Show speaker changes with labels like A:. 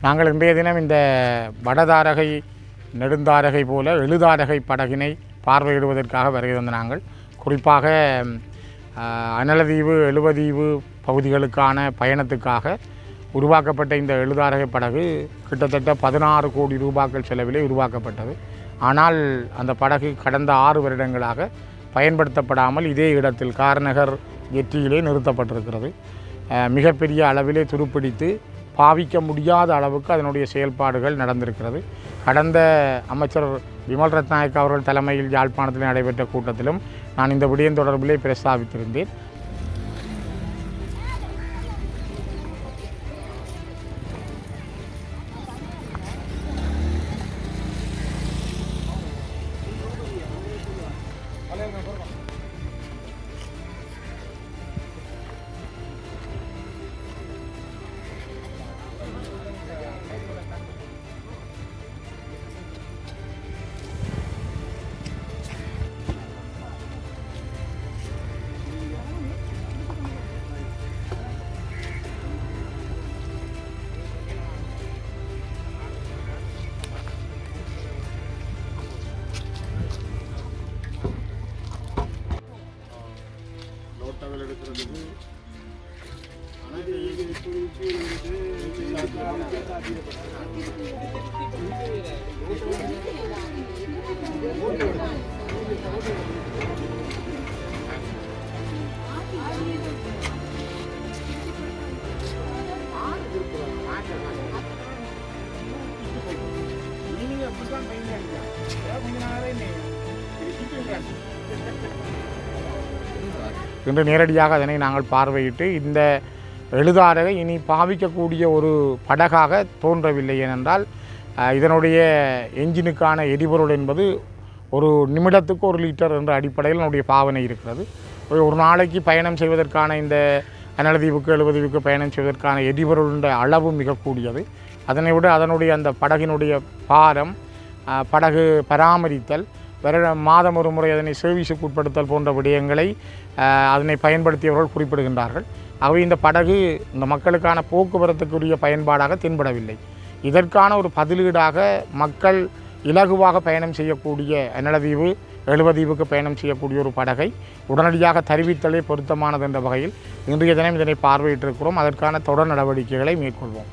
A: நாங்கள் இன்றைய தினம் இந்த வடதாரகை நெடுந்தாரகை போல எழுதாரகை படகினை பார்வையிடுவதற்காக வருகை வந்த நாங்கள் குறிப்பாக அனலதீவு எழுவதீவு பகுதிகளுக்கான பயணத்துக்காக உருவாக்கப்பட்ட இந்த எழுதாரகை படகு கிட்டத்தட்ட 16 கோடி ரூபாய்கள் செலவிலே உருவாக்கப்பட்டது. ஆனால் அந்த படகு கடந்த 6 வருடங்களாக பயன்படுத்தப்படாமல் இதே இடத்தில் காரநகர் எட்டியிலே நிறுத்தப்பட்டிருக்கிறது. மிகப்பெரிய அளவிலே துருப்பிடித்து பாவிக்க முடியாத அளவுக்கு அதனுடைய செயல்பாடுகள் நடந்திருக்கிறது. கடந்த அமைச்சர் விமல் ரத்நாயக் அவர்கள் தலைமையில் யாழ்ப்பாணத்தில் நடைபெற்ற கூட்டத்திலும் நான் இந்த விடயம் தொடர்பிலே பிரஸ்தாபித்திருந்தேன். இன்று நேரடியாக அதனை நாங்கள் பார்வையிட்டு இந்த எழுதாரகை இனி பாவிக்கக்கூடிய ஒரு படகாக தோன்றவில்லை. ஏனென்றால் இதனுடைய என்ஜினுக்கான எரிபொருள் என்பது ஒரு நிமிடத்துக்கு 1 லிட்டர் என்ற அடிப்படையில் என்னுடைய பாவனை இருக்கிறது. ஒரு நாளைக்கு பயணம் செய்வதற்கான இந்த அனலதீவுக்கு எழுவதீவுக்கு பயணம் செய்வதற்கான எரிபொருளுடைய அளவு மிக கூடியது. அதனை விட அதனுடைய அந்த படகினுடைய பாரம், படகு பராமரித்தல், மாதம் ஒரு முறை அதனை சர்வீஸுக்கு உட்படுத்தல் போன்ற விடயங்களை அதனை பயன்படுத்தியவர்கள் குறிப்பிடுகின்றார்கள். அவை இந்த படகு இந்த மக்களுக்கான போக்குவரத்துக்குரிய பயன்பாடாக தென்படவில்லை. இதற்கான ஒரு பதிலீடாக மக்கள் இலகுவாக பயணம் செய்யக்கூடிய அனலதீவு எழுவதீவுக்கு பயணம் செய்யக்கூடிய ஒரு படகை உடனடியாக தெரிவித்தலே பொருத்தமானது என்ற வகையில் இன்றைய தினம் இதனை பார்வையிட்டிருக்கிறோம். அதற்கான தொடர் நடவடிக்கைகளை மேற்கொள்வோம்.